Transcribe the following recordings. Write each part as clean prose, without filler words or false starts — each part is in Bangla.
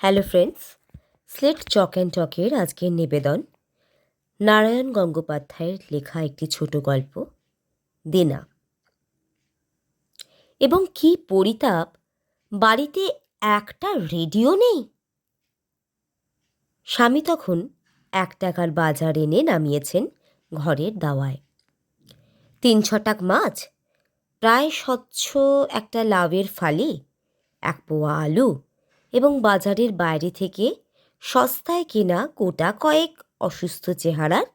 Hello friends, slate chalk and টকের আজকের নিবেদন নারায়ণ গঙ্গোপাধ্যায়ের লেখা একটি ছোট গল্প দেনা। এবং কি পরিতাপ, বাড়িতে একটা রেডিও নেই। স্বামী তখন 1 টাকার বাজার এনে নামিয়েছেন ঘরের দাওয়ায়। 3-6 মাছ, প্রায় স্বচ্ছ একটা লাউয়ের ফালি, 1 পোয়া আলু এবং বাজারের বাইরে থেকে সস্তায় কেনা গোটা কয়েক অসুস্থ চেহারার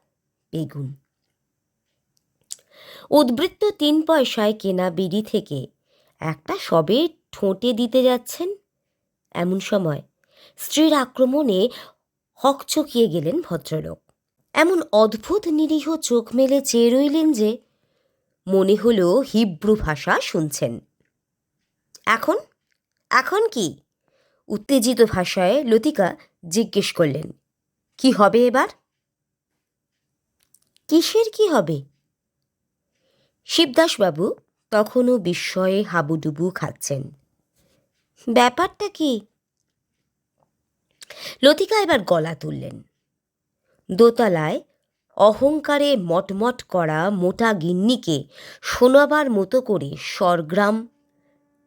বেগুন। উদ্বৃত্ত 3 পয়সায় কেনা বিড়ি থেকে একটা সবে ঠোঁটে দিতে যাচ্ছেন, এমন সময় স্ত্রীর আক্রমণে হকচকিয়ে গেলেন ভদ্রলোক। এমন অদ্ভুত নিরীহ চোখ মেলে চেয়ে রইলেন যে মনে হলো হিব্রু ভাষা শুনছেন। এখন এখন কি? উত্তেজিত ভাষায় লতিকা জিজ্ঞেস করলেন, কি হবে এবার? কিসের কি হবে? শিবদাসবাবু তখনও বিস্ময়ে হাবুডুবু খাচ্ছেন। ব্যাপারটা কি? লতিকা এবার গলা তুললেন। দোতলায় অহংকারে মটমট করা মোটা গিন্নিকে শোনাবার মতো করে স্বরগ্রাম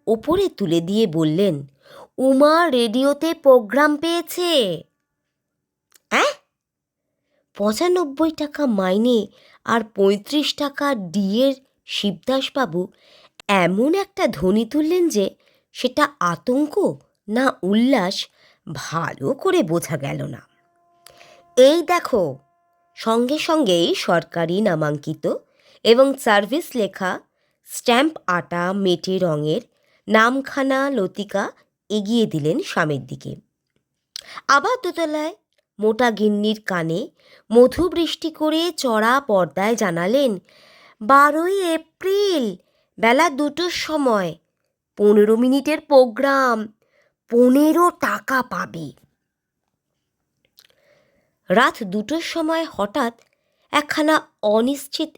ওপরে তুলে দিয়ে বললেন, উমা রেডিওতে প্রোগ্রাম পেয়েছে। 95 টাকা মাইনে আর 35 টাকা ডিয়ের শিবদাসবাবু এমন একটা ধ্বনি তুললেন যে সেটা আতঙ্ক না উল্লাস ভালো করে বোঝা গেল না। এই দেখো, সঙ্গে সঙ্গেই সরকারি নামাঙ্কিত এবং সার্ভিস লেখা স্ট্যাম্প আটা মেটে রঙের নামখানা লতিকা এগিয়ে দিলেন স্বামীর দিকে। আবার দোতলায় মোটা গিন্নির কানে মধুবৃষ্টি করে চড়া পর্দায় জানালেন, 12ই এপ্রিল বেলা 2টোর সময় 15 মিনিটের প্রোগ্রাম, 15 টাকা পাবে। রাত 2টোর সময় হঠাৎ একখানা অনিশ্চিত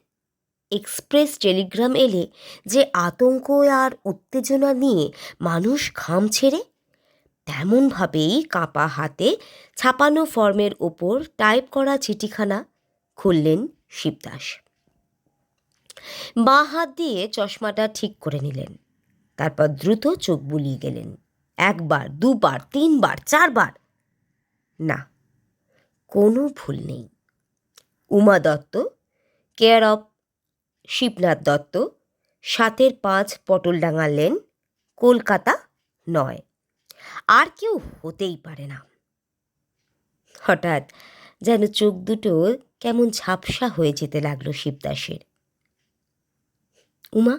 এক্সপ্রেস টেলিগ্রাম এলে যে আতঙ্ক আর উত্তেজনা নিয়ে মানুষ খাম ছেড়ে, তেমনভাবেই কাঁপা হাতে ছাপানো ফর্মের ওপর টাইপ করা চিঠিখানা খুললেন শিবদাস। বাঁ হাত দিয়ে চশমাটা ঠিক করে নিলেন। তারপর দ্রুত চোখ বুলিয়ে গেলেন। 1বার, 2বার, 3বার, 4বার। না, কোনো ভুল নেই। Uma Dutta, care of Shibnath Dutta, 7-5 Patoldanga lane, Kolkata 9। আর কেউ হতেই পারে না। হঠাৎ যেন চোখ দুটো কেমন ঝাপসা হয়ে যেতে লাগলো শিবদাসের। উমা,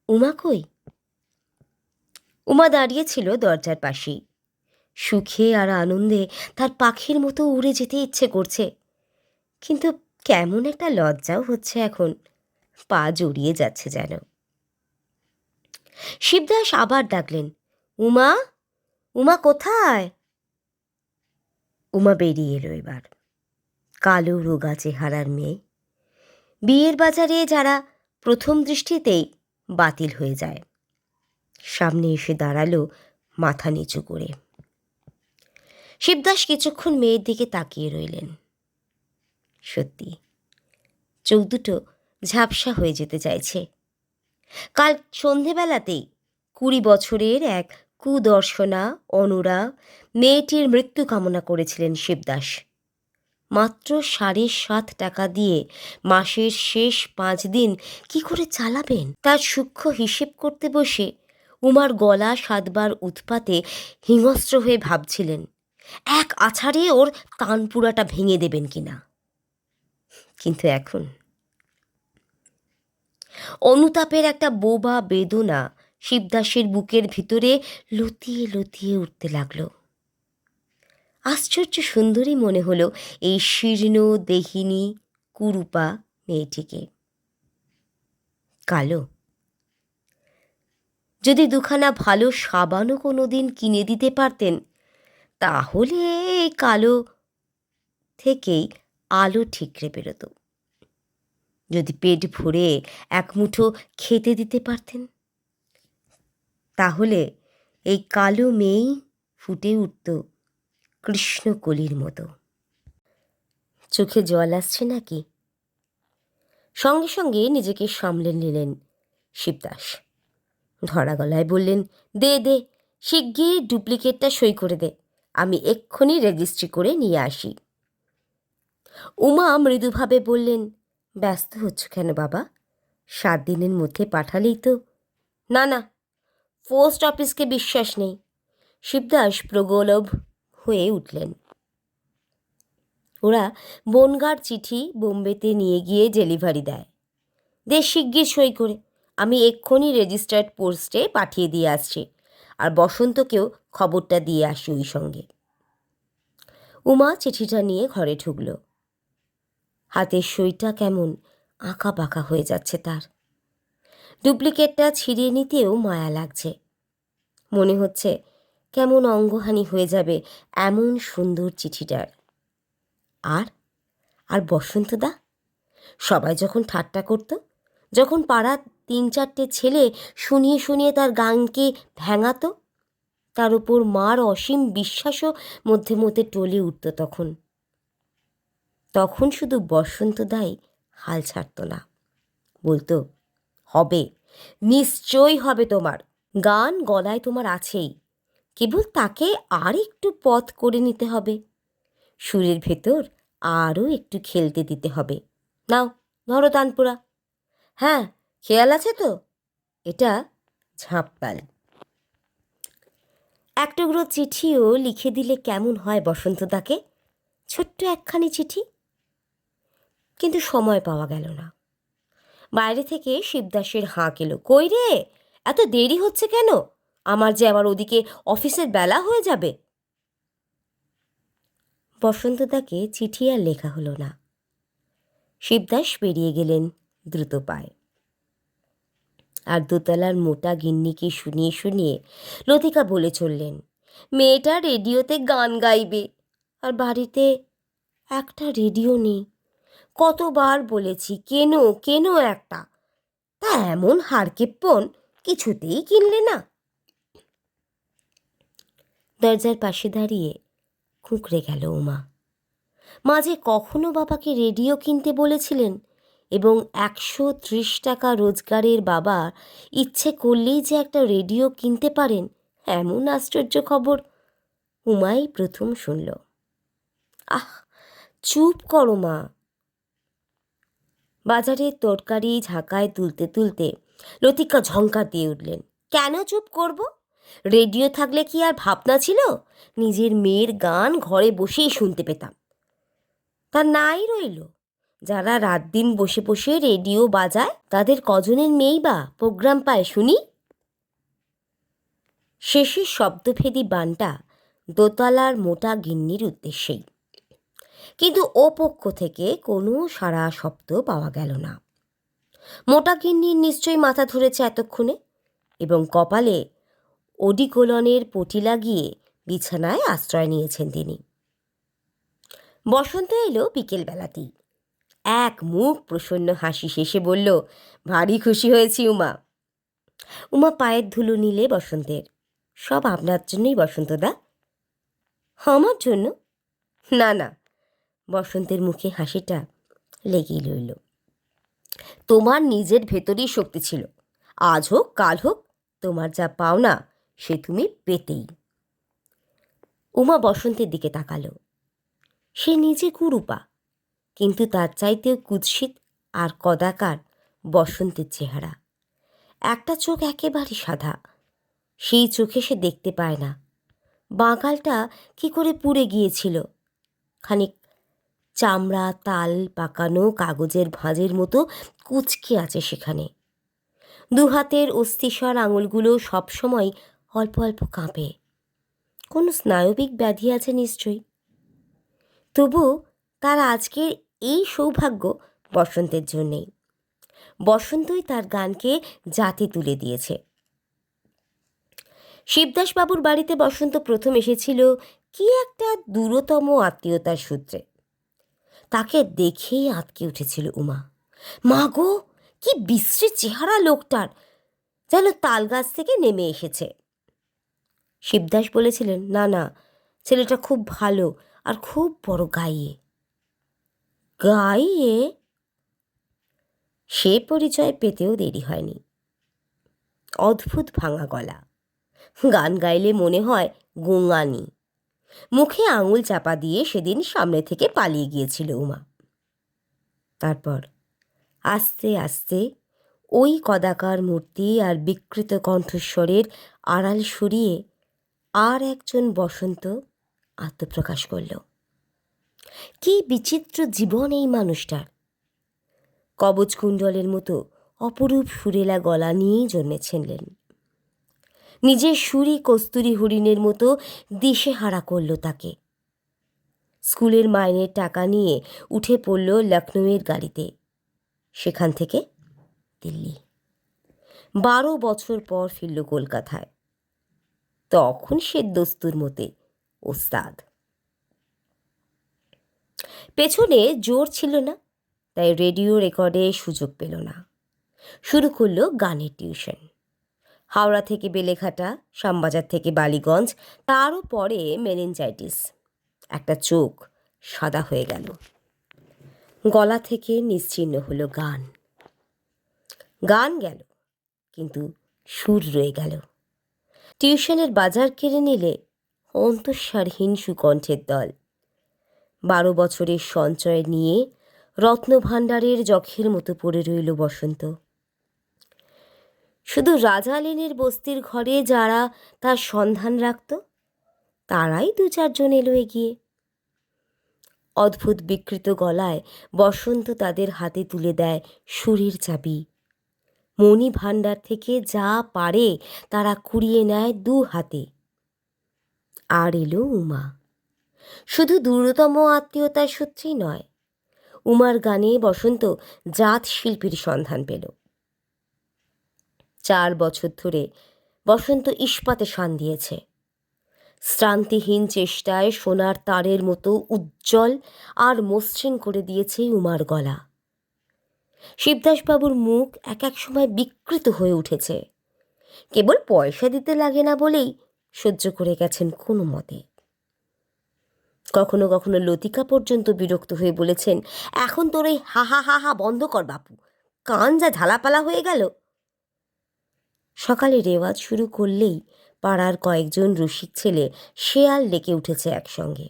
উমা কই? উমা দাঁড়িয়েছিল দরজার পাশেই। সুখে আর আনন্দে তার পাখির মতো উড়ে যেতে ইচ্ছে করছে, কিন্তু কেমন একটা লজ্জাও হচ্ছে এখন, পা জড়িয়ে যাচ্ছে যেন। শিবদাস আবার ডাকলেন, উমা, উমা কোথায়? উমা বেরিয়ে এলো এবার। কালো রোগা চেহারার মেয়ে, বিয়ের বাজারে যারা প্রথম দৃষ্টিতেই বাতিল হয়ে যায়। সামনে এসে দাঁড়ালো মাথা নিচু করে। শিবদাস কিছুক্ষণ মেয়ের দিকে তাকিয়ে রইলেন। সত্যি চোখ দুটো ঝাপসা হয়ে যেতে চাইছে। কাল সন্ধেবেলাতেই 20 বছরের এক কুদর্শনা অনুরা মেয়েটির মৃত্যু কামনা করেছিলেন শিবদাস। মাত্র 7.5 টাকা দিয়ে মাসের শেষ 5 দিন কি করে চালাবেন তার সূক্ষ্ম হিসেব করতে বসে উমার গলা সাধবার উৎপাতে হিংস্র হয়ে ভাবছিলেন এক আছাড়ে ওর তানপুরাটা ভেঙে দেবেন কিনা। কিন্তু এখন অনুতাপের একটা বোবা বেদনা শিবদাসের বুকের ভিতরে লতিয়ে লতিয়ে উঠতে লাগলো। আশ্চর্য সুন্দরী মনে হলো এই শীর্ণ দেহিনী কুরূপা মেয়েটিকে। কালো, যদি দুখানা ভালো সাবানও কোনো দিন কিনে দিতে পারতেন, তাহলে এই কালো থেকেই আলো ঠিকরে বেরোতো। যদি পেট ভরে এক মুঠো খেতে দিতে পারতেন, তাহলে এই কালো মেয়েই ফুটে উঠত কৃষ্ণকলির মতো। চোখে জল আসছে নাকি? সঙ্গে সঙ্গে নিজেকে সামলে নিলেন শিবদাস। ধরা গলায় বললেন, দে দে, শিগগির ডুপ্লিকেটটা সই করে দে, আমি এক্ষুনি রেজিস্ট্রি করে নিয়ে আসি। উমা মৃদুভাবে বললেন, ব্যস্ত হচ্ছ কেন বাবা? 7 দিনের মধ্যে পাঠালেই তো। না না, পোস্ট অফিসকে বিশ্বাস নেই। শিবদাস প্রগলভ হয়ে উঠলেন। ওরা বনগাঁর চিঠি বোম্বেতে নিয়ে গিয়ে ডেলিভারি দেয়। দে শিগগির সই করে, আমি এক্ষুনি রেজিস্টার্ড পোস্টে পাঠিয়ে দিয়ে আসছি, আর বসন্তকেও খবরটা দিয়ে আসি ওই সঙ্গে। উমা চিঠিটা নিয়ে ঘরে ঢুকল। হাতের সইটা কেমন আঁকা বাঁকা হয়ে যাচ্ছে তার। ডুপ্লিকেটটা ছিঁড়িয়ে নিতেও মায়া লাগছে। মনে হচ্ছে কেমন অঙ্গহানি হয়ে যাবে এমন সুন্দর চিঠিটার। আর আর বসন্তদা, সবাই যখন ঠাট্টা করত, যখন পাড়ার 3-4টে ছেলে শুনিয়ে শুনিয়ে তার গানকে ভেঙাত, তার উপর মার অসীম বিশ্বাসও মধ্যে মধ্যে টলে উঠত, তখন শুধু বসন্তদাই হাল ছাড়ত না। বলতো, হবে, নিশ্চয়ই হবে, তোমার গান গলায় তোমার আছেই, কেবল তাকে আর একটু পথ করে নিতে হবে, সুরের ভেতর আরও একটু খেলতে দিতে হবে। নাও ধরো তানপুরা। হ্যাঁ, খেয়াল আছে তো, এটা ঝাঁপতাল। এক টুকরো চিঠিও লিখে দিলে কেমন হয় বসন্তদাকে, ছোট্ট একখানি চিঠি। কিন্তু সময় পাওয়া গেল না। বাইরে থেকে শিবদাসের হাঁক এলো, কই রে, এত দেরি হচ্ছে কেন? আমার যে আবার ওদিকে অফিসের বেলা হয়ে যাবে। বসন্তদাকে চিঠি আর লেখা হলো না। শিবদাস বেরিয়ে গেলেন দ্রুত পায়ে। আর দোতলার মোটা গিন্নিকে শুনিয়ে শুনিয়ে লতিকা বলে চললেন, মেয়েটা রেডিওতে গান গাইবে, আর বাড়িতে একটা রেডিও নেই। কতবার বলেছি কেন কেন একটা, তা এমন হাড়কেপ্পন, কিছুতেই কিনলে না। দরজার পাশে দাঁড়িয়ে খুঁকড়ে গেল উমা। মাঝে কখনো বাবাকে রেডিও কিনতে বলেছিলেন, এবং 130 টাকা রোজগারের বাবা ইচ্ছে করলেই যে একটা রেডিও কিনতে পারেন, এমন আশ্চর্য খবর উমাই প্রথম শুনল। আহ, চুপ করো মা। বাজারের তরকারি ঝাঁকায় তুলতে তুলতে লতিকা ঝঙ্কার দিয়ে উঠলেন, কেন চুপ করব? রেডিও থাকলে কি আর ভাবনা ছিল? নিজের মেয়ের গান ঘরে বসেই শুনতে পেতাম। তা নাই রইল, যারা রাত দিন বসে বসে রেডিও বাজায়, তাদের কজনের মেয়েই বা প্রোগ্রাম পায় শুনি? শেষের শব্দভেদী বানটা দোতলার মোটা গিন্নির উদ্দেশ্যেই, কিন্তু ও পক্ষ থেকে কোনো সাড়া শব্দ পাওয়া গেল না। মোটা গিন্নির নিশ্চয়ই মাথা ধরেছে এতক্ষণে, এবং কপালে ওডিকোলনের পটি লাগিয়ে বিছানায় আশ্রয় নিয়েছেন তিনি। বসন্ত এলো বিকেলবেলাতেই। এক মুখ প্রসন্ন হাসি শেষে বলল, ভারী খুশি হয়েছি উমা। উমা পায়ের ধুলো নিলে বসন্তের। সব আপনার জন্যই বসন্তদা। আমার জন্য? না না, বসন্তের মুখে হাসিটা লেগেই রইল। তোমার নিজের ভেতরেই শক্তি ছিল, আজ হোক কাল হোক তোমার যা পাওনা সে তুমি পেতেই। উমা বসন্তের দিকে তাকালো। সে নিজে কুরূপা, কিন্তু তার চাইতেও কুৎসিত আর কদাকার বসন্তের চেহারা। একটা চোখ একেবারে সাদা, সেই চোখে সে দেখতে পায় না। বাঁকালটা কি করে পুড়ে গিয়েছিল, খানিক চামড়া তাল পাকানো কাগজের ভাঁজের মতো কুচকে আছে সেখানে। দুহাতের অস্থিসর আঙুলগুলো সবসময় অল্প অল্প কাঁপে। কোনো স্নায়বিক ব্যাধি আছে নিশ্চয়ই। তবু তার আজকের এই সৌভাগ্য বসন্তের জন্যেই। বসন্তই তার গানকে জাতে তুলে দিয়েছে। শিবদাসবাবুর বাড়িতে বসন্ত প্রথম এসেছিল কি একটা দূরতম আত্মীয়তার সূত্রে। তাকে দেখেই আঁতকে উঠেছিল উমা। মা গো, কি বিশ্রী চেহারা লোকটার, যেন তাল গাছ থেকে নেমে এসেছে। শিবদাস বলেছিলেন, না না, ছেলেটা খুব ভালো আর খুব বড় গাইয়ে। গাইয়ে? সে পরিচয় পেতেও দেরি হয়নি। অদ্ভুত ভাঙা গলা, গান গাইলে মনে হয় গোঙানি। মুখে আঙুল চাপা দিয়ে সেদিন সামনে থেকে পালিয়ে গিয়েছিল উমা। তারপর আস্তে আস্তে ওই কদাকার মূর্তি আর বিকৃত কণ্ঠস্বরের আড়াল সরিয়ে আর একজন বসন্ত আত্মপ্রকাশ করল। কি বিচিত্র জীবন এই মানুষটার! কবচকুণ্ডলের মতো অপরূপ সুরেলা গলা নিয়েই জন্মেছিলেন। নিজের সুরি কস্তুরী হরিণের মতো দিশেহারা করল তাকে। স্কুলের মাইনের টাকা নিয়ে উঠে পড়ল লখনৌয়ের গাড়িতে, সেখান থেকে দিল্লি। 12 বছর পর ফিরল কলকাতায়। তখন সে দস্তুর মতে ওস্তাদ। পেছনে জোর ছিল না, তাই রেডিও রেকর্ডে সুযোগ পেল না। শুরু করলো গানের টিউশন। হাওড়া থেকে বেলেঘাটা, শ্যামবাজার থেকে বালিগঞ্জ, তারও পরে মেনিনজাইটিস। একটা চোখ সাদা হয়ে গেল। গলা থেকে নিশ্চিহ্ন হলো গান। গান গেল, কিন্তু সুর রয়ে গেল। টিউশনের বাজার কেড়ে নিলে অন্তঃসারহীন সুকণ্ঠের দল। 12 বছরের সঞ্চয় নিয়ে রত্নভাণ্ডারের যখের মতো পড়ে রইল বসন্ত। শুধু রাজা লেনের বস্তির ঘরে যারা তার সন্ধান রাখত, তারাই 2-4 জন এলো এগিয়ে। অদ্ভুত বিকৃত গলায় বসন্ত তাদের হাতে তুলে দেয় সুরের চাবি। মণি ভাণ্ডার থেকে যা পারে তারা কুড়িয়ে নেয় 2 হাতে। আর এলো উমা। শুধু দূরতম আত্মীয়তার সূত্রেই নয়, উমার গানে বসন্ত জাত শিল্পীর সন্ধান পেল। 4 বছর ধরে বসন্ত ইস্পাতে শান দিয়েছে। শ্রান্তিহীন চেষ্টায় সোনার তারের মতো উজ্জ্বল আর মসৃণ করে দিয়েছে উমার গলা। শিবদাসবাবুর মুখ এক এক সময় বিকৃত হয়ে উঠেছে। কেবল পয়সা দিতে লাগে না বলেই সহ্য করে গেছেন কোনো মতে। কখনো কখনো লতিকা পর্যন্ত বিরক্ত হয়ে বলেছেন, এখন তোর এই হা হা হা হা বন্ধ কর বাপু, কান যা ঝালাপালা হয়ে গেল। সকালে রেওয়াজ শুরু করলেই পাড়ার কয়েকজন রসিক ছেলে শেয়াল ডেকে উঠেছে একসঙ্গে।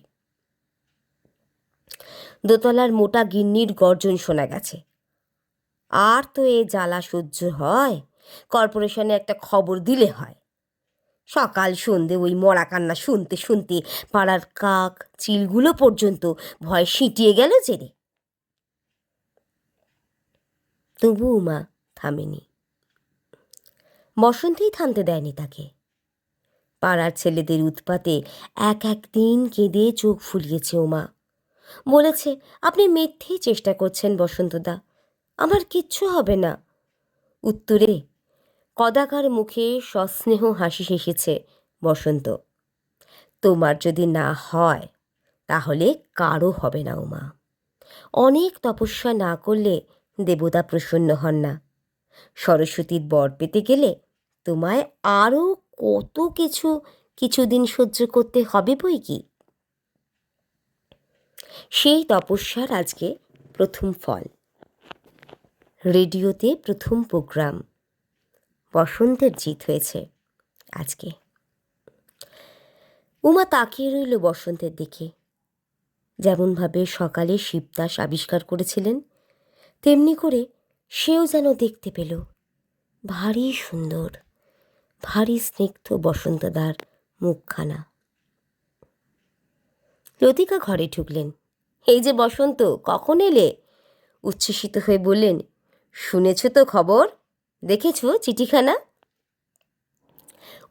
দোতলার মোটা গিন্নির গর্জন শোনা গেছে, আর তো এ জ্বালা সহ্য হয়, কর্পোরেশনে একটা খবর দিলে হয়। সকাল সন্ধে ওই মরা কান্না শুনতে শুনতে পাড়ার কাক চিলগুলো পর্যন্ত ভয় সিঁটিয়ে গেল জেরে। তবু উমা থামেনি। বসন্তেই থামতে দেয়নি তাকে। পাড়ার ছেলেদের উৎপাতে এক এক দিন কেঁদে চোখ ফুলিয়েছে উমা। বলেছে, আপনি মিথ্যেই চেষ্টা করছেন বসন্তদা, আমার কিচ্ছু হবে না। উত্তরে কদাকার মুখে সস্নেহ হাসি হেসেছে বসন্ত, তোমার যদি না হয় তাহলে কারও হবে না উমা। অনেক তপস্যা না করলে দেবতা প্রসন্ন হন না। সরস্বতীর বর পেতে গেলে তোমায় আরও কত কিছুদিন সহ্য করতে হবে বই কি। সেই তপস্যার আজকে প্রথম ফল। রেডিওতে প্রথম প্রোগ্রাম। বসন্তের জিত হয়েছে আজকে। উমা তাকিয়ে রইল বসন্তের দিকে। যেমনভাবে সকালে শিবদাস আবিষ্কার করেছিলেন, তেমনি করে সেও যেন দেখতে পেল। ভারী সুন্দর, ভারী স্নিগ্ধ বসন্তদার মুখখানা। লতিকা ঘরে ঢুকলেন। এই যে বসন্ত, কখন এলে? উচ্ছ্বসিত হয়ে বললেন, শুনেছ তো খবর? দেখেছ চিঠিখানা?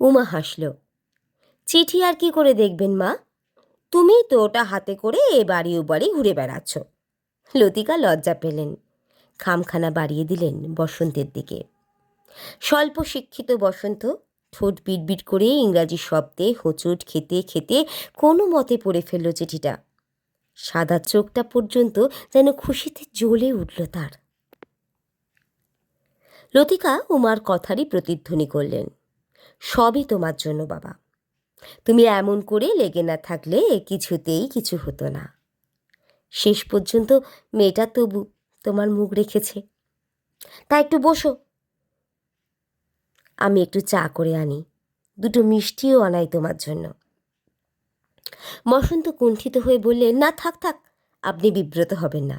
উমা হাসল। চিঠি আর কি করে দেখবেন মা, তুমিই তো ওটা হাতে করে এ বাড়ি ও বাড়ি ঘুরে বেড়াচ্ছ। লতিকা লজ্জা পেলেন, খামখানা বাড়িয়ে দিলেন বসন্তের দিকে। স্বল্প শিক্ষিত বসন্ত ঠোঁট বিড়বিড় করে ইংরাজি শব্দে হোঁচট খেতে খেতে কোনো মতে পড়ে ফেলল চিঠিটা। সাদা চোখটা পর্যন্ত যেন খুশিতে জ্বলে উঠল তার। লতিকা উমার কথারই প্রতিধ্বনি করলেন, সবই তোমার জন্য বাবা, তুমি এমন করে লেগে না থাকলে কিছুতেই কিছু হতো না। শেষ পর্যন্ত মেয়েটা তবু তোমার মুখ রেখেছে। তা একটু বসো, আমি একটু চা করে আনি, দুটো মিষ্টিও আনাই তোমার জন্য। বসন্ত কুণ্ঠিত হয়ে বললে, না থাক থাক, আপনি বিব্রত হবেন না।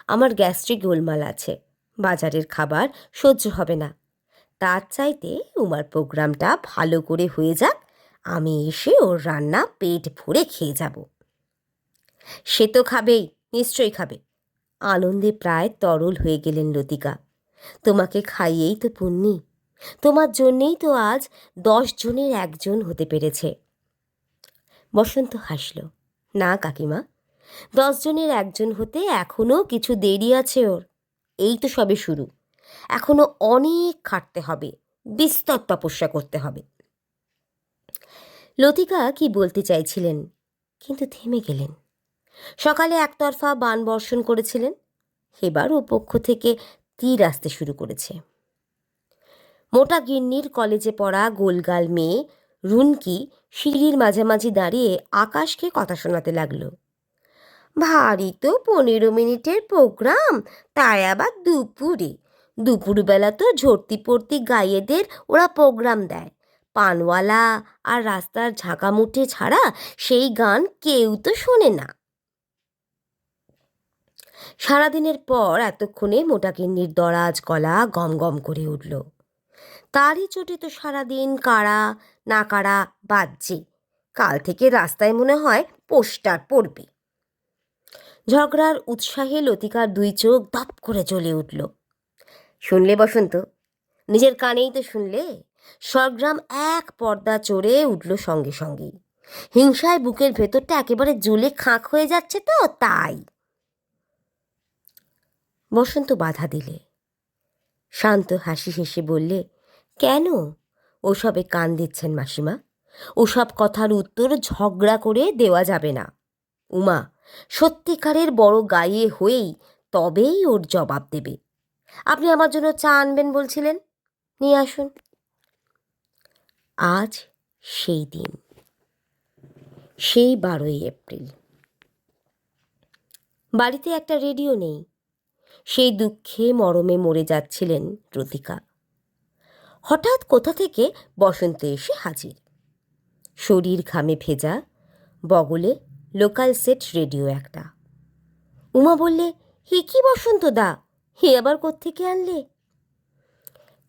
আমার গ্যাস্ট্রিক গোলমাল আছে, বাজারের খাবার সহ্য হবে না। তার চাইতে উমার প্রোগ্রামটা ভালো করে হয়ে যাক, আমি এসে ওর রান্না পেট ভরে খেয়ে যাব। সে তো খাবেই, নিশ্চয়ই খাবে। আনন্দে প্রায় তরল হয়ে গেলেন লতিকা। তোমাকে খাইয়েই তো পুণ্যি, তোমার জন্যেই তো আজ 10 জনের একজন হতে পেরেছে। বসন্ত হাসল। না কাকিমা, 10 জনের একজন হতে এখনও কিছু দেরি আছে ওর। এই তো সবে শুরু, এখনো অনেক খাটতে হবে, বিস্তর তপস্যা করতে হবে। লতিকা কি বলতে চাইছিলেন, কিন্তু থেমে গেলেন। সকালে একতরফা বাণ বর্ষণ করেছিলেন, এবার ও পক্ষ থেকে তীর আসতে শুরু করেছে। মোটা গিন্নির কলেজে পড়া গোলগাল মেয়ে রুনকি সিঁড়ির মাঝামাঝি দাঁড়িয়ে আকাশকে কথা শোনাতে লাগলো। ভারী তো 15 মিনিটের প্রোগ্রাম, তাই আবার দুপুরে। দুপুরবেলা তো ঝর্তি পড়তি গাইয়েদের ওরা প্রোগ্রাম দেয়। পানওয়ালা আর রাস্তার ঝাঁকামুঠে ছাড়া সেই গান কেউ তো শোনে না। সারাদিনের পর এতক্ষণে মোটাকিন্নির দরাজ গলা গম গম করে উঠল। তারই চোটে তো সারাদিন কারা না কারা বাজছে। কাল থেকে রাস্তায় মনে হয় পোস্টার পড়বে। ঝগড়ার উৎসাহে লতিকার 2 চোখ দপ করে জ্বলে উঠল। শুনলে বসন্ত, নিজের কানেই তো শুনলে। স্বরগ্রাম এক পর্দা চড়ে উঠল সঙ্গে সঙ্গেই। হিংসায় বুকের ভেতরটা একেবারে জ্বলে খাঁক হয়ে যাচ্ছে তো তাই। বসন্ত বাধা দিলে। শান্ত হাসি হেসে বললে, কেন ওসবে কান দিচ্ছেন মাসিমা? ওসব কথার উত্তর ঝগড়া করে দেওয়া যাবে না। উমা সত্যিকারের বড় গাইয়ে হয়েই তবেই ওর জবাব দেবে। আপনি আমার জন্য চা আনবেন বলছিলেন, নিয়ে আসুন। আজ সেই দিন, সেই 12ই এপ্রিল। বাড়িতে একটা রেডিও নেই। সেই দুঃখে মরমে মরে যাচ্ছিলেন লতিকা। হঠাৎ কোথা থেকে বসন্ত এসে হাজির। শরীর ঘামে ভেজা, বগলে লোকাল সেট রেডিও একটা। উমা বললে, হে কি বসন্ত দা, হে আবার কোত্থেকে আনলে?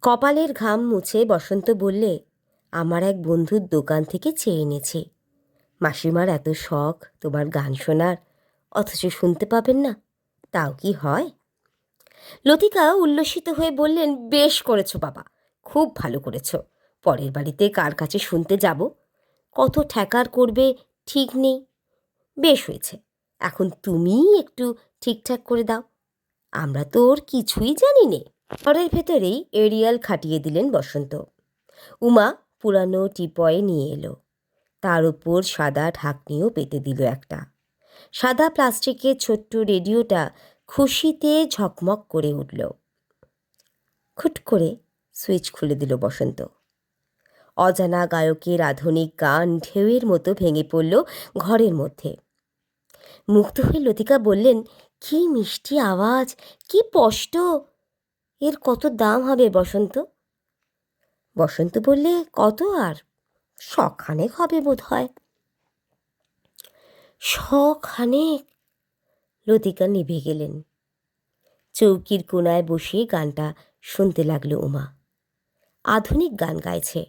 কপালের ঘাম মুছে বসন্ত বললে, আমার এক বন্ধুর দোকান থেকে চেয়ে এনেছে। মাসিমার এত শখ তোমার গান শোনার, অথচ শুনতে পাবেন না, তাও কি হয়? লতিকা উল্লসিত হয়ে বললেন, বেশ করেছো বাবা, খুব ভালো করেছো। পরের বাড়িতে কার কাছে শুনতে যাব? কত ঠেকার করবে ঠিক নেই। বেশ হয়েছে, এখন তুমিই একটু ঠিকঠাক করে দাও, আমরা তো ওর কিছুই জানি নে। ঘরের ভেতরেই এরিয়াল খাটিয়ে দিলেন বসন্ত। উমা পুরানো টিপয়ে নিয়ে এলো, তার উপর সাদা ঢাকনিও পেতে দিল একটা। সাদা প্লাস্টিকের ছোট্ট রেডিওটা খুশিতে ঝকমক করে উঠল। খুট করে সুইচ খুলে দিল বসন্ত। অজানা গায়কের আধুনিক গান ঢেউয়ের মতো ভেঙে পড়ল ঘরের মধ্যে। মুগ্ধ হয়ে লতিকা বললেন, কি মিষ্টি আওয়াজ, কি স্পষ্ট। এর কত দাম হবে বসন্ত? বসন্ত বললে, কত আর, 100 খানেক হবে বোধ হয়। 100 খানেক? লতিকা নিভে গেলেন। চৌকির কোনায় বসে গানটা শুনতে লাগলো উমা। আধুনিক গান গাইছে,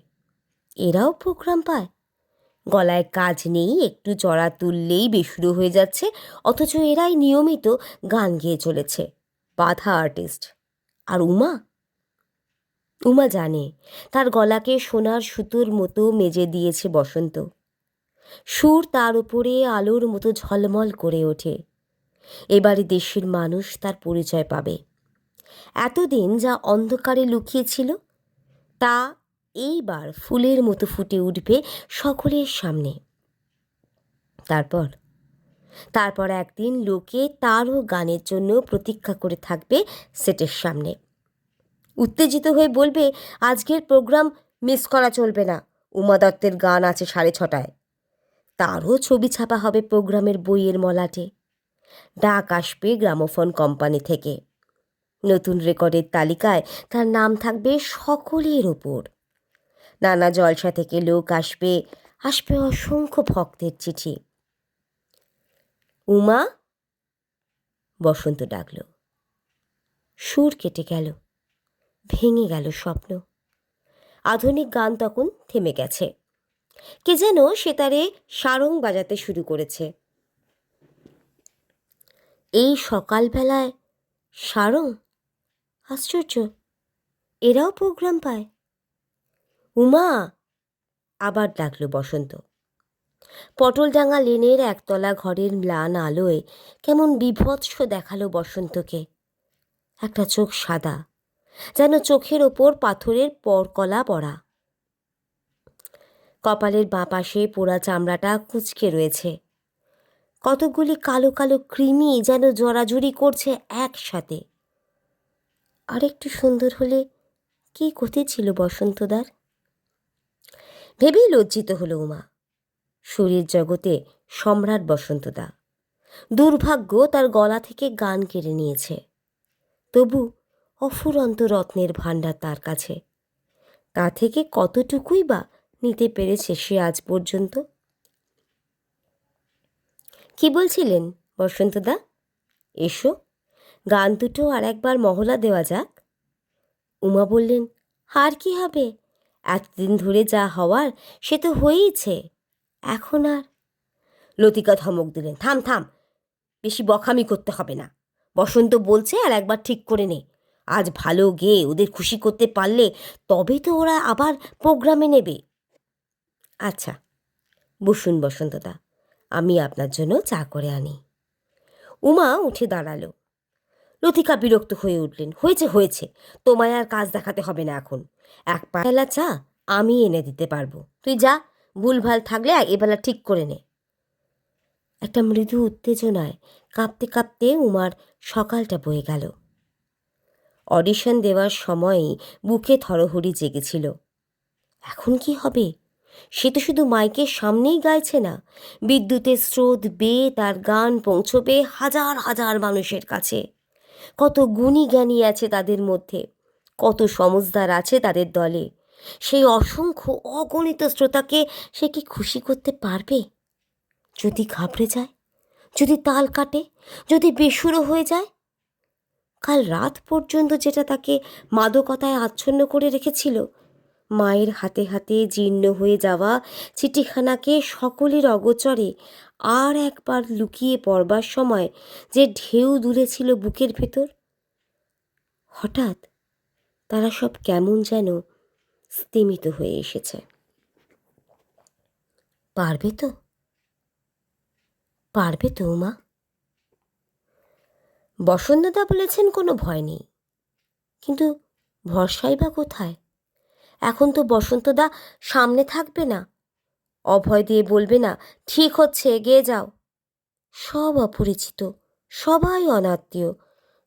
এরাও প্রোগ্রাম পায়? গলায় কাজ নেই, একটু জড়া তুললেই বেসুরো হয়ে যাচ্ছে, অথচ এরাই নিয়মিত গান গেয়ে চলেছে, বাঁধা আর্টিস্ট। আর উমা, উমা জানে তার গলাকে সোনার সুতোর মতো মেজে দিয়েছে বসন্ত। সুর তার উপরে আলোর মতো ঝলমল করে ওঠে। এবারে দেশের মানুষ তার পরিচয় পাবে। এতদিন যা অন্ধকারে লুকিয়েছিল তা এইবার ফুলের মতো ফুটে উঠবে সকলের সামনে। তারপর একদিন লোকে তারও গানের জন্য প্রতীক্ষা করে থাকবে সেটের সামনে। উত্তেজিত হয়ে বলবে, আজকের প্রোগ্রাম মিস করা চলবে না, উমা দত্তের গান আছে 6:30টায়। তারও ছবি ছাপা হবে প্রোগ্রামের বইয়ের মলাটে। ডাক আসবে গ্রামোফোন কোম্পানি থেকে। নতুন রেকর্ডের তালিকায় তার নাম থাকবে সকলের ওপর। নানা জলসা থেকে লোক আসবে, আসবে অসংখ্য ভক্তের চিঠি। উমা, বসন্ত ডাকল। সুর কেটে গেল, ভেঙে গেল স্বপ্ন। আধুনিক গান তখন থেমে গেছে। কে যেন সেতারে সারং বাজাতে শুরু করেছে। এই সকালবেলায় সারং? আশ্চর্য, এরাও প্রোগ্রাম পায়। উমা, আবার ডাকল বসন্ত। পটলডাঙ্গা লেনের একতলা ঘরের ম্লান আলোয় কেমন বিভৎস দেখালো বসন্তকে। একটা চোখ সাদা, যেন চোখের ওপর পাথরের পরকলা পড়া। কপালের বাঁ পাশে পোড়া চামড়াটা কুঁচকে রয়েছে। কতকগুলি কালো কালো কৃমি যেন জড়াজড়ি করছে একসাথে। আরেকটু সুন্দর হলে কি ক্ষতি ছিল বসন্তদার? ভেবেই লজ্জিত হলো উমা। শরীর জগতে সম্রাট বসন্তদা। দুর্ভাগ্য তার গলা থেকে গান কেড়ে নিয়েছে। তবু অফুরন্ত রত্নের ভাণ্ডার তার কাছে। তা থেকে কতটুকুই বা নিতে পেরেছে সে আজ পর্যন্ত? কি বলছিলেন বসন্তদা? এসো, গান দুটো আর একবার মহলা দেওয়া যাক। উমা বললেন, আর কি হবে? এতদিন ধরে যা হওয়ার সে তো হয়েইছে, এখন আর। লতিকা ধমক দিলেন, থাম থাম, বেশি বখামি করতে হবে না। বসন্ত বলছে আর একবার ঠিক করে নে। আজ ভালো গেয়ে ওদের খুশি করতে পারলে তবে তো ওরা আবার প্রোগ্রামে নেবে। আচ্ছা, বসুন বসন্তদা, আমি আপনার জন্য চা করে আনি। উমা উঠে দাঁড়ালো। লতিকা বিরক্ত হয়ে উঠলেন, হয়েছে হয়েছে, তোমায় আর কাজ দেখাতে হবে না এখন। এক পেলা চা আমি এনে দিতে পারবো, তুই যা, ভুলভাল থাকলে এবেলা ঠিক করে নে। একটা মৃদু উত্তেজনায় কাঁপতে কাঁপতে উমার সকালটা বয়ে গেল। অডিশন দেওয়ার সময়ই বুকে থরহরি জেগেছিল। এখন কি হবে? সে তো শুধু মাইকের সামনেই গাইছে না, বিদ্যুতের স্রোত বেয়ে তার গান পৌঁছবে হাজার হাজার মানুষের কাছে। কত গুণী জ্ঞানী আছে তাদের মধ্যে, কত সমজদার আছে তাদের দলে। সেই অসংখ্য অগণিত শ্রোতাকে সে কি খুশি করতে পারবে? যদি ঘাবড়ে যায়, যদি তাল কাটে, যদি বেসুরো হয়ে যায়? কাল রাত পর্যন্ত যেটা তাকে মাদকতায় আচ্ছন্ন করে রেখেছিল, মায়ের হাতে হাতে জীর্ণ হয়ে যাওয়া চিঠিখানাকে সকলের অগোচরে আর একবার লুকিয়ে পড়বার সময় যে ঢেউ দুলেছিল বুকের ভেতর, হঠাৎ তারা সব কেমন যেন স্তিমিত হয়ে এসেছে। পারবে তো? পারবে তো উমা? বসন্তদা বলেছেন কোনো ভয় নেই, কিন্তু ভরসাই বা কোথায়? এখন তো বসন্তদা সামনে থাকবে না, অভয় দিয়ে বলবে না, ঠিক হচ্ছে এগিয়ে যাও। সব অপরিচিত, সবাই অনাত্মীয়।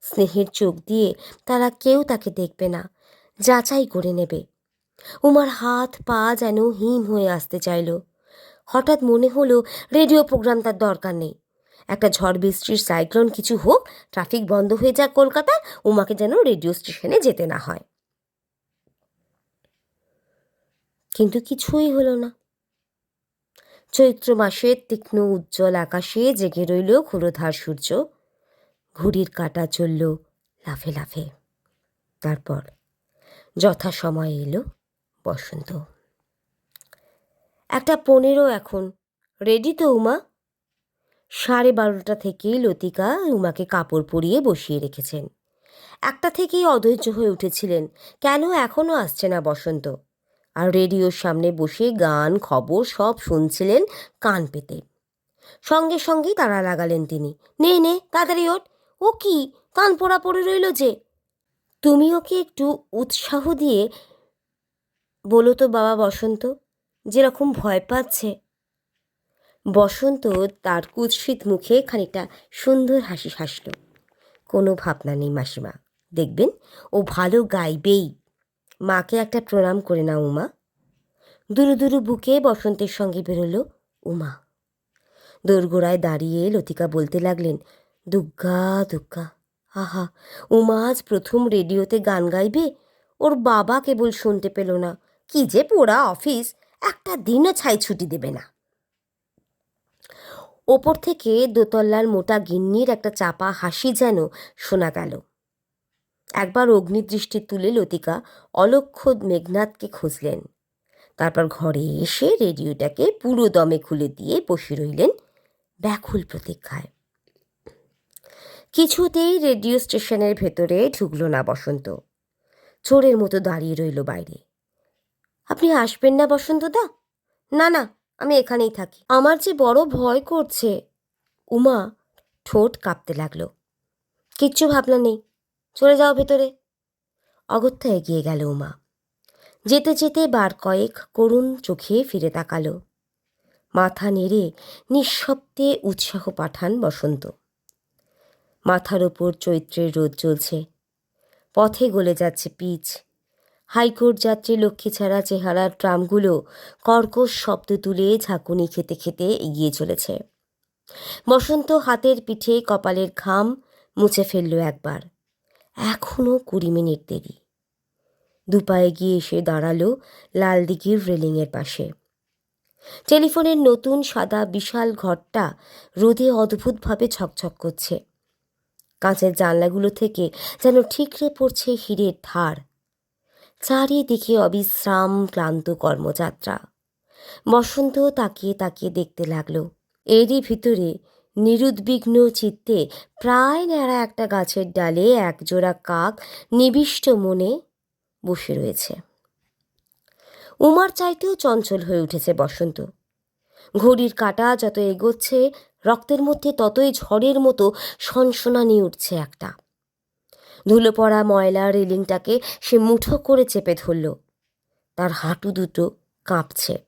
স্নেহের চোখ দিয়ে তারা কেউ তাকে দেখবে না, যাচাই করে নেবে। উমার হাত পা যেন হিম হয়ে আসতে চাইল। হঠাৎ মনে হলো রেডিও প্রোগ্রাম তার দরকার নেই। একটা ঝড় বৃষ্টির সাইক্লোন কিছু হোক, ট্রাফিক বন্ধ হয়ে যাক কলকাতায়, উমাকে যেন রেডিও স্টেশনে যেতে না হয়। কিন্তু কিছুই হলো না। চৈত্র মাসের তীক্ষ্ণ উজ্জ্বল আকাশে জেগে রইল ক্ষুরধার সূর্য। ঘড়ির কাঁটা চলল লাফে লাফে। তারপর যথাসময়ে এলো বসন্ত। 1:15 এখন। রেডি তো উমা? 12:30 থেকেই লতিকা উমাকে কাপড় পরিয়ে বসিয়ে রেখেছেন। 1টা থেকেই অধৈর্য হয়ে উঠেছিলেন, কেন এখনও আসছে না বসন্ত। আর রেডিওর সামনে বসে গান খবর সব শুনছিলেন কান পেতে। সঙ্গে সঙ্গেই তাড়া লাগালেন তিনি, নে নে তাড়াতাড়ি ওঠ, ও কি কান পোড়া পড়ে রইল যে। তুমি ওকে একটু উৎসাহ দিয়ে বলো তো বাবা বসন্ত, যেরকম ভয় পাচ্ছে। বসন্ত তার কুৎসিত মুখে খানিকটা সুন্দর হাসি হাসল। কোনো ভাবনা নেই মাসিমা, দেখবেন ও ভালো গাইবেই। মাকে একটা প্রণাম করে নাও উমা। দুরু দুরু বুকে বসন্তের সঙ্গে বেরোলো উমা। দোরগোড়ায় দাঁড়িয়ে লতিকা বলতে লাগলেন, দুগ্গা দুগ্গা, আহা, উমা আজ প্রথম রেডিওতে গান গাইবে। ওর বাবা কেবল শুনতে পেল না, কি যে পোড়া অফিস, একটা দিনও ছাই ছুটি দেবে না। ওপর থেকে দোতলার মোটা গিন্নির একটা চাপা হাসি যেন শোনা গেল। একবার অগ্নিদৃষ্টি তুলে লতিকা অলক্ষ্য মেঘনাথকে খুঁজলেন। তারপর ঘরে এসে রেডিওটাকে পুরো দমে খুলে দিয়ে বসে রইলেন ব্যাকুল প্রতীক্ষায়। কিছুতেই রেডিও স্টেশনের ভেতরে ঢুকল না বসন্ত। চোরের মতো দাঁড়িয়ে রইল বাইরে। আপনি আসবেন না বসন্তদা? না না, আমি এখানেই থাকি। আমার যে বড় ভয় করছে। উমা ঠোঁট কাঁপতে লাগলো। কিচ্ছু ভাবনা নেই, চলে যাও ভেতরে। অগত্যা এগিয়ে গেল উমা। যেতে যেতে বার কয়েক করুণ চোখে ফিরে তাকালো। মাথা নেড়ে নিঃশব্দে উৎসাহ পাঠান বসন্ত। মাথার ওপর চৈত্রের রোদ চলছে, পথে গলে যাচ্ছে পিচ। হাইকোর্ট যাত্রী লক্ষ্মী ছাড়া চেহারার ট্রামগুলো কর্কশ শব্দ তুলে ঝাঁকুনি খেতে খেতে এগিয়ে চলেছে। বসন্ত হাতের পিঠে কপালের ঘাম মুছে ফেলল একবার। এখনও 20 মিনিট দেরি। দুপায়ে গিয়ে এসে দাঁড়ালো লালদিঘির রেলিংয়ের পাশে। টেলিফোনের নতুন সাদা বিশাল ঘরটা রোদে অদ্ভুতভাবে ছকছক করছে। কাঁচের জানলাগুলো থেকে যেন ঠিকরে পড়ছে হীরের ধার। চারিদিকে অবিশ্রাম ক্লান্ত কর্মযাত্রা। বসন্ত তাকিয়ে তাকিয়ে দেখতে লাগলো। এরই ভিতরে নিরুদ্বিগ্ন চিত্তে প্রায় ন্যাড়া একটা গাছের ডালে একজোড়া কাক নিবিষ্ট মনে বসে রয়েছে। উমার চাইতেও চঞ্চল হয়ে উঠেছে বসন্ত। ঘড়ির কাঁটা যত এগোচ্ছে রক্তের মধ্যে ততই ঝড়ের মতো সনসনানি উঠছে একটা। ধুলো পড়া ময়লা রেলিংটাকে সে মুঠো করে চেপে ধরল। তার হাঁটু দুটো কাঁপছে।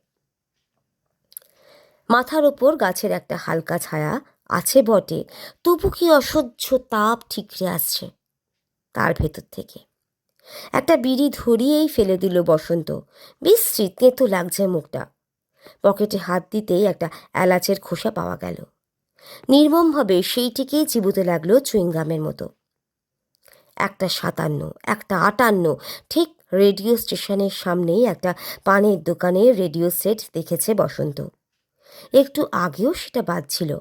মাথার ওপর গাছের একটা হালকা ছায়া আছে বটে, তবু কি অসহ্য তাপ ঠিকরে আসছে তার ভেতর থেকে। একটা বিড়ি ধরিয়েই ফেলে দিল বসন্ত। বিশ্রী তেঁতো লাগছে মুখটা। পকেটে হাত দিতেই একটা এলাচের খোসা পাওয়া গেল। নির্মমভাবে সেইটিকেই চিবুতে লাগলো চুইংগামের মতো। 1:57, 1:58, ঠিক রেডিও স্টেশনের সামনেই একটা পানের দোকানে রেডিও সেট দেখেছে বসন্ত। একটু আগেও সেটা বাজছিল।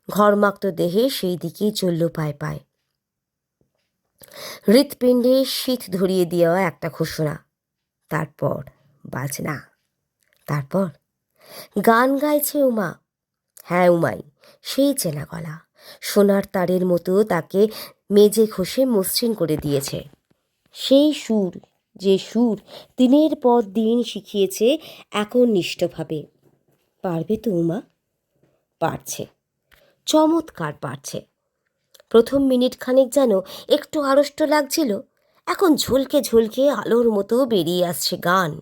ঘরমাক্ত দেহে সেই দিকেই চলল পায়ে পায়ে। হৃৎপিণ্ডে শীত ধরিয়ে দেওয়া একটা ঘোষণা। তারপর বাজনা। তারপর গান গাইছে উমা। হ্যাঁ, উমাই, সেই চেনা গলা, সোনার তারের মতো তাকে মেজে ঘষে মসৃণ করে দিয়েছে। সেই সুর, যে সুর দিনের পর দিন শিখিয়েছে একনিষ্ঠভাবে। পারবে তো উমা? পারছে, চমৎকার পারছে। প্রথম মিনিট খানেক যেন একটু আড়ষ্ট লাগছিল, এখন ঝলকে ঝলকে আলোর মতো বেরিয়ে আসছে গান।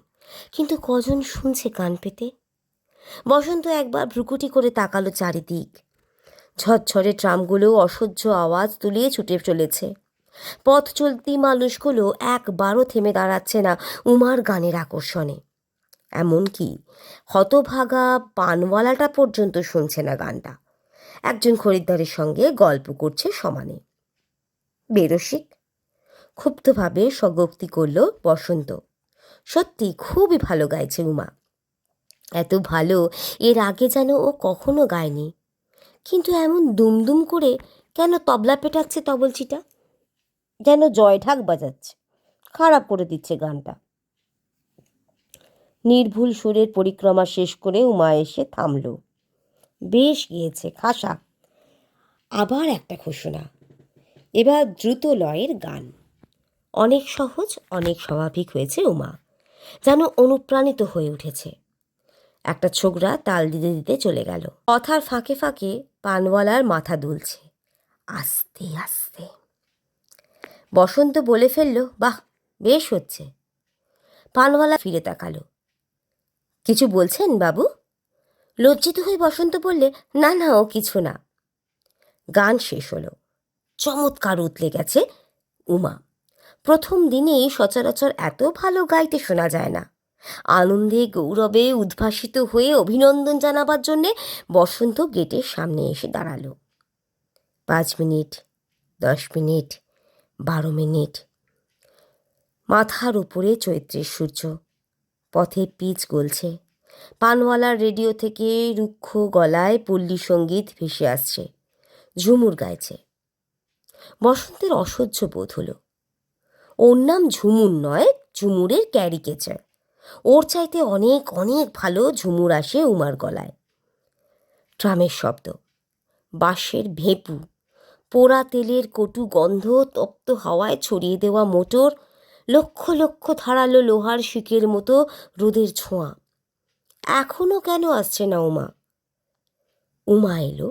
কিন্তু কজন শুনছে কান পেতে? বসন্ত একবার ভ্রুকুটি করে তাকালো চারিদিক। ঝরঝরে ট্রামগুলো অসহ্য আওয়াজ তুলিয়ে ছুটে চলেছে। পথ চলতি মানুষগুলো একবারও থেমে দাঁড়াচ্ছে না উমার গানের আকর্ষণে। এমনকি হতভাগা পানওয়ালাটা পর্যন্ত শুনছে না গানটা। একজন খরিদ্দারের সঙ্গে গল্প করছে সমানে। বেরসিক, ক্ষুব্ধভাবে স্বগোক্তি করল বসন্ত। সত্যি খুবই ভালো গাইছে উমা। এত ভালো এর আগে যেন ও কখনো গায়নি। কিন্তু এমন দুমদুম করে কেন তবলা পেটাচ্ছে তবলচিটা? যেন জয়ঢাক বাজাচ্ছে। খারাপ করে দিচ্ছে গানটা। নির্ভুল সুরের পরিক্রমা শেষ করে উমা এসে থামল। বেশ গিয়েছে, খাসা। আবার একটা ঘোষণা। এবার দ্রুত লয়ের গান। অনেক সহজ, অনেক স্বাভাবিক হয়েছে উমা। যেন অনুপ্রাণিত হয়ে উঠেছে। একটা ছোকরা তাল দিতে দিতে চলে গেল। কথার ফাঁকে ফাঁকে পানওয়ালার মাথা দুলছে, আস্তে আস্তে। বসন্ত বলে ফেলল, বাহ, বেশ হচ্ছে। পানওয়ালা ফিরে তাকালো। কিছু বলছেন বাবু? লজ্জিত হয়ে বসন্ত বললে, না না, ও কিছু না। গান শেষ হলো। চমৎকার উতলে গেছে উমা। প্রথম দিনেই সচরাচর এত ভালো গাইতে শোনা যায় না। আনন্দে গৌরবে উদ্ভাসিত হয়ে অভিনন্দন জানাবার জন্যে বসন্ত গেটের সামনে এসে দাঁড়ালো। 5 মিনিট, 10 মিনিট, 12 মিনিট। মাথার উপরে চৈত্রের সূর্য, পথে পিচ গলছে, পানওয়ালার রেডিও থেকে রুক্ষ গলায় পল্লী সঙ্গীত ভেসে আসছে, ঝুমুর গাইছে। বসন্তের অসহ্য বোধ হলো। ওর নাম ঝুমুর নয়, ঝুমুরের ক্যারিকেচার। ওর চাইতে অনেক অনেক ভালো ঝুমুর আসে উমার গলায়। ট্রামের শব্দ, বাঁশের ভেঁপু, পোড়া তেলের কটু গন্ধ, তপ্ত হাওয়ায় ছড়িয়ে দেওয়া মোটর, লক্ষ লক্ষ ধারালো লোহার শিকের মতো রোদের ছোঁয়া। এখনো কেন আসছে না উমা? উমা এলো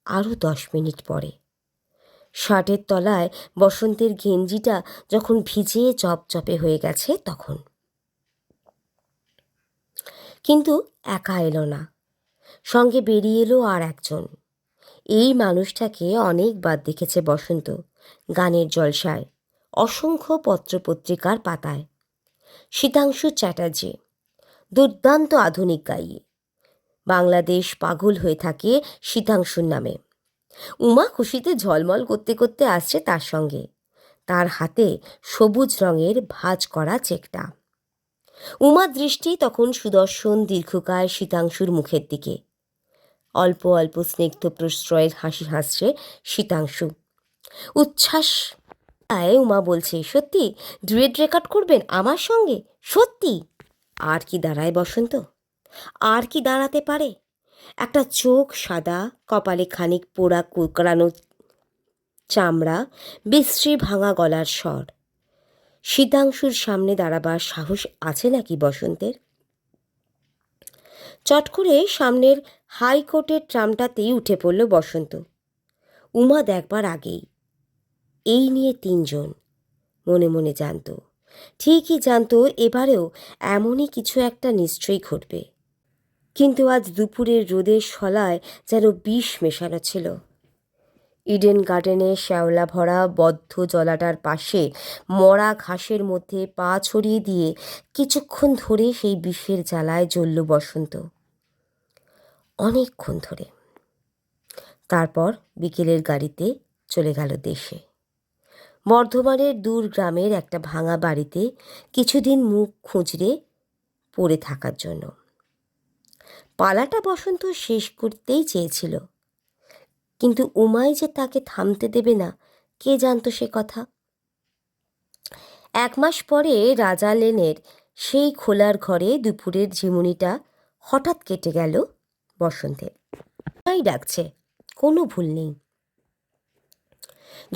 আরও 10 মিনিট পরে। শার্টের তলায় বসন্তের গেঞ্জিটা যখন ভিজে চপচপে হয়ে গেছে তখন। কিন্তু একা এলো না, সঙ্গে বেরিয়ে এলো আর একজন। এই মানুষটাকে অনেকবার দেখেছে বসন্ত, গানের জলসায়, অসংখ্য পত্রপত্রিকার পাতায়। শীতাংশু চ্যাটার্জি, দুর্দান্ত আধুনিক গাইয়ে। বাংলাদেশ পাগল হয়ে থাকে শীতাংশুর নামে। উমা খুশিতে ঝলমল করতে করতে আসছে তার সঙ্গে, তার হাতে সবুজ রঙের ভাঁজ করা চেকটা। উমার দৃষ্টি তখন সুদর্শন দীর্ঘকায় শীতাংশুর মুখের দিকে। অল্প অল্প স্নিগ্ধ প্রশ্রয়ের হাসি হাসছে শীতাংশু। উচ্ছ্বাস উমা বলছে, সত্যি ডুয়েট রেকর্ড করবেন আমার সঙ্গে? সত্যি? আর কি দাঁড়ায় বসন্ত, আর কি দাঁড়াতে পারে? একটা চোখ সাদা, কপালে খানিক পোড়া কোকড়ানো চামড়া, বিশ্রী ভাঙা গলার স্বর। শীতাংশুর সামনে দাঁড়াবার সাহস আছে নাকি বসন্তের? চট করে সামনের হাইকোর্টের ট্রামটাতেই উঠে পড়ল বসন্ত। উমা দেখবার আগেই। এই নিয়ে 3 জন মনে মনে জানত, ঠিকই জানত এবারেও এমনই কিছু একটা নিশ্চয়ই ঘটবে। কিন্তু আজ দুপুরের রোদের শলায় যেন বিষ মেশানো ছিল। ইডেন গার্ডেনে শ্যাওলা ভরা বদ্ধ জলাটার পাশে মরা ঘাসের মধ্যে পা ছড়িয়ে দিয়ে কিছুক্ষণ ধরে সেই বিষের জ্বালায় জ্বলল বসন্ত, অনেকক্ষণ ধরে। তারপর বিকেলের গাড়িতে চলে গেল দেশে। বর্ধমানের দূর গ্রামের একটা ভাঙা বাড়িতে কিছুদিন মুখ খুঁজরে পড়ে থাকার জন্য। পালাটা বসন্ত শেষ করতেই চেয়েছিল, কিন্তু উমাই যে তাকে থামতে দেবে না কে জানত সে কথা। 1 মাস পরে রাজা লেনের সেই খোলার ঘরে দুপুরের ঝিমুনিটা হঠাৎ কেটে গেল বসন্তের। তাই ডাকছে, কোনো ভুল নেই।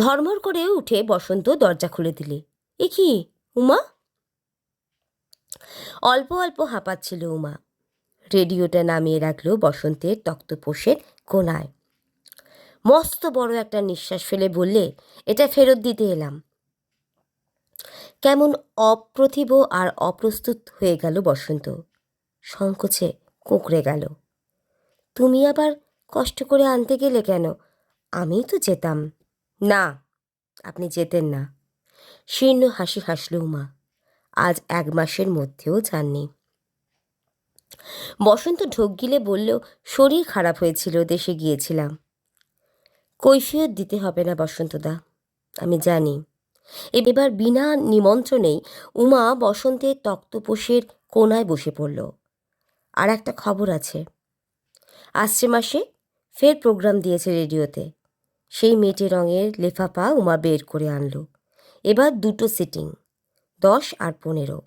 ধর্মর করে উঠে বসন্ত দরজা খুলে দিলে। এ কি উমা? অল্প অল্প হাঁপাচ্ছিল উমা। রেডিওটা নামিয়ে রাখলো বসন্তের তক্তপোষের কোনায়। মস্ত বড় একটা নিঃশ্বাস ফেলে বললে, এটা ফেরত দিতে এলাম। কেমন অপ্রতিভ আর অপ্রস্তুত হয়ে গেল বসন্ত, সংকোচে কুঁকড়ে গেল। তুমি আবার কষ্ট করে আনতে গেলে কেন? আমি তো যেতাম। না, আপনি যেতেন না। শীর্ণ হাসি হাসল উমা। আজ 1 মাসের মধ্যেও যাননি। বসন্ত ঢোক গিলে বলল, শরীর খারাপ হয়েছিল, দেশে গিয়েছিলাম। কৈফিয়ত দিতে হবে না বসন্তদা, আমি জানি। এবার বিনা নিমন্ত্রণেই উমা বসন্তের তক্তপোষের কোনায় বসে পড়ল। আর একটা খবর আছে, আসছে মাসে ফের প্রোগ্রাম দিয়েছে রেডিওতে। সেই মেটে রঙের লেফাফা উমা বের করে আনলো। এবার 2টো সিটিং, 10 আর 15,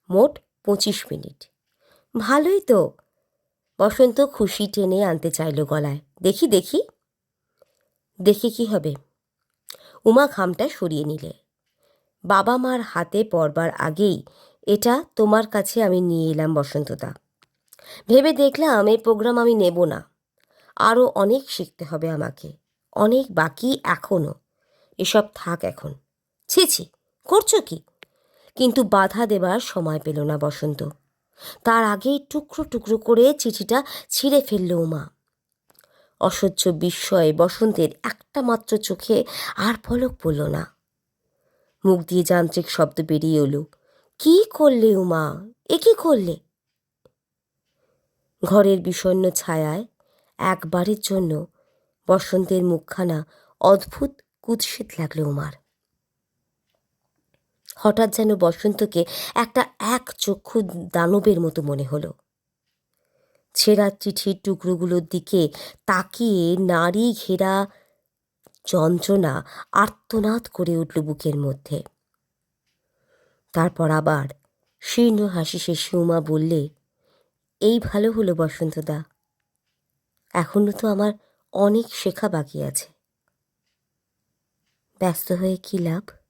মোট 25 মিনিট। ভালোই তো। বসন্ত খুশি টেনে আনতে চাইল গলায়। দেখি দেখি। দেখে কি হবে? উমা খামটা সরিয়ে নিলে। বাবা মার হাতে পড়বার আগেই এটা তোমার কাছে আমি নিয়ে এলাম বসন্তদা। ভেবে দেখলাম এই প্রোগ্রাম আমি নেব না। আরও অনেক শিখতে হবে আমাকে, অনেক বাকি এখনও। এসব থাক এখন। ছি ছি, করছো কি? কিন্তু বাধা দেবার সময় পেল না বসন্ত। তার আগেই টুকরো টুকরো করে চিঠিটা ছিঁড়ে ফেলল উমা। অসহ্য বিস্ময়ে বসন্তের একটা মাত্র চোখে আর পলক পড়ল না। মুখ দিয়ে যান্ত্রিক শব্দ বেরিয়ে এলো, কি করলে উমা, এ কি করলে? ঘরের বিষণ্ণ ছায়ায় একবারের জন্য বসন্তের মুখখানা অদ্ভুত কুৎসিত লাগলো উমার। হঠাৎ যেন বসন্তকে একটা একচক্ষু দানবের মতো মনে হলো। ছেঁড়া চিঠির টুকরোগুলোর দিকে তাকিয়ে নারী ঘেরা যন্ত্রণা আর্তনাদ করে উঠল বুকের মধ্যে। তারপর আবার শীর্ণ হাসি শেষে উমা বললে, এই ভালো হলো বসন্তদা, এখনো তো আমার অনেক শেখা বাকি আছে। ব্যস্ত হয়ে কি লাভ?